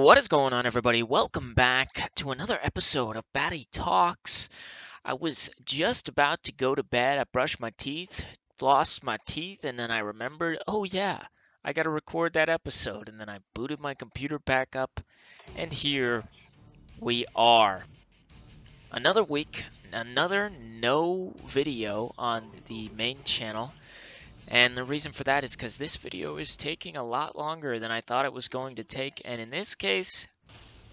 What is going on, everybody? Welcome back to another episode of Batty Talks. I was just about to go to bed. I brushed my teeth, flossed my teeth, and then I remembered, oh yeah, I got to record that episode. And then I booted my computer back up, and here we are. Another week, another no video on the main channel. And the reason for that is because this video is taking a lot longer than I thought it was going to take. And in this case,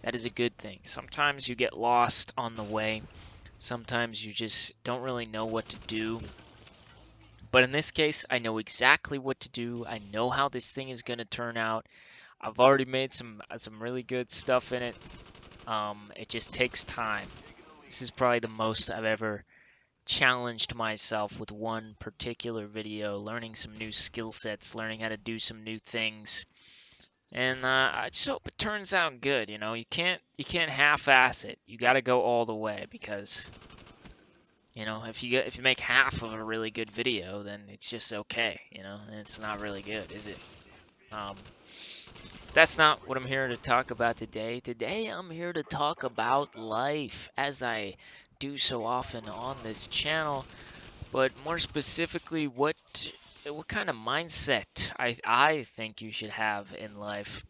that is a good thing. Sometimes you get lost on the way. Sometimes you just don't really know what to do. But in this case, I know exactly what to do. I know how this thing is going to turn out. I've already made some really good stuff in it. It just takes time. This is probably the most I've ever challenged myself with one particular video, learning some new skill sets, learning how to do some new things. And I just hope it turns out good. You can't half-ass it. You got to go all the way because if you make half of a really good video, then it's just okay. And it's not really good, is it? Um, that's not what I'm here to talk about today. Today I'm here to talk about life, as I do so often on this channel, but more specifically, what kind of mindset I think you should have in life.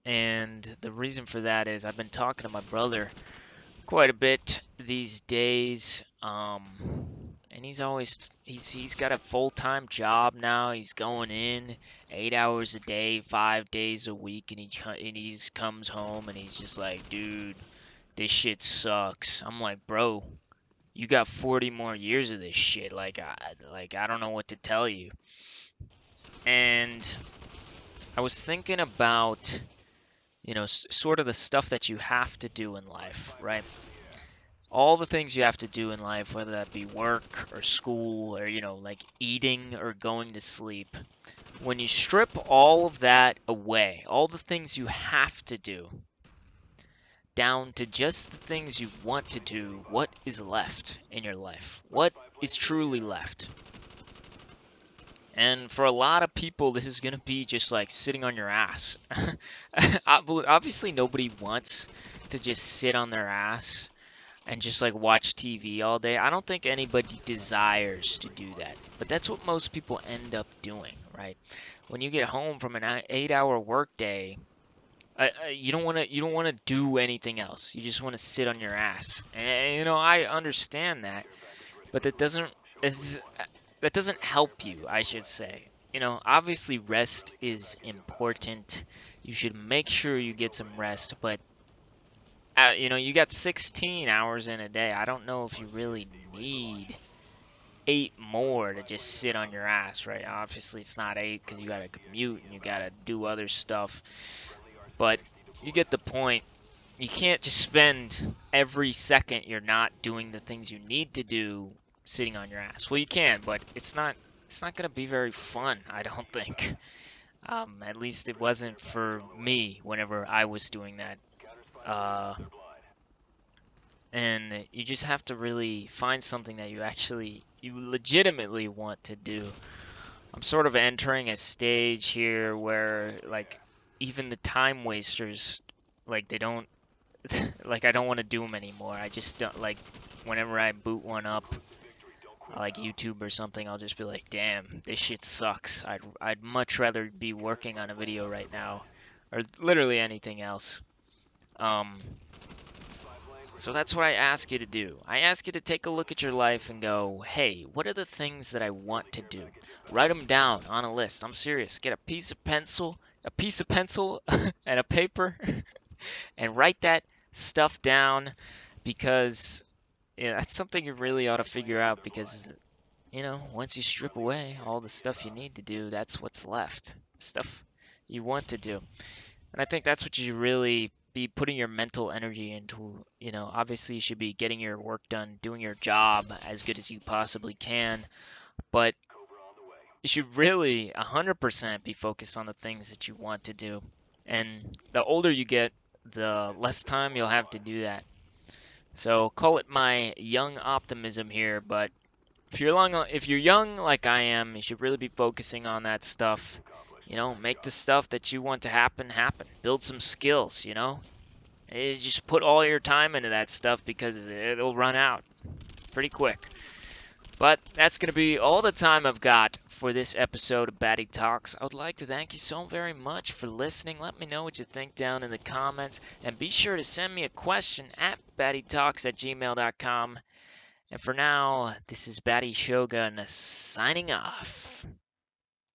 And the reason for that is I've been talking to my brother quite a bit these days. And he's got a full-time job now. He's going in 8 hours a day, 5 days a week, and he comes home and he's just like, dude, this shit sucks. I'm like, bro, you got 40 more years of this shit. I don't know what to tell you. And I was thinking about sort of the stuff that you have to do in life, right? All the things you have to do in life, whether that be work or school or, like eating or going to sleep. When you strip all of that away, all the things you have to do, down to just the things you want to do, what is left in your life? What is truly left? And for a lot of people, this is going to be just like sitting on your ass. Obviously, nobody wants to just sit on their ass and just like watch TV all day. I don't think anybody desires to do that. But that's what most people end up doing, right? When you get home from an 8-hour workday, you don't want to do anything else. You just want to sit on your ass. And I understand that, but that doesn't help you, I should say. Obviously rest is important. You should make sure you get some rest, but you got 16 hours in a day. I don't know if you really need 8 more to just sit on your ass, right? Obviously it's not 8 because you got to commute and you got to do other stuff, but you get the point. You can't just spend every second you're not doing the things you need to do sitting on your ass. Well, you can, but it's not going to be very fun, I don't think. At least it wasn't for me whenever I was doing that. Uh, and you just have to really find something that you legitimately want to do. I'm sort of entering a stage here where, like, even the time wasters, like, they don't, like, I don't want to do them anymore. I just don't, like, whenever I boot one up, like YouTube or something, I'll just be like, damn, this shit sucks. I'd much rather be working on a video right now, or literally anything else. Um, so that's what I ask you to do. I ask you to take a look at your life and go, hey, what are the things that I want to do? Write them down on a list. I'm serious. Get a piece of pencil, and a paper, and write that stuff down because that's something you really ought to figure out because once you strip away all the stuff you need to do, that's what's left. Stuff you want to do. And I think that's what you should really be putting your mental energy into. Obviously you should be getting your work done, doing your job as good as you possibly can, but you should really 100% be focused on the things that you want to do. And the older you get, the less time you'll have to do that. So call it my young optimism here, but if you're young like I am, you should really be focusing on that stuff Make the stuff that you want to happen happen. Build some skills. Just put all your time into that stuff because it'll run out pretty quick. But that's going to be all the time I've got for this episode of Batty Talks. I would like to thank you so very much for listening. Let me know what you think down in the comments. And be sure to send me a question at battytalks@gmail.com. And for now, this is Batty Shogun signing off.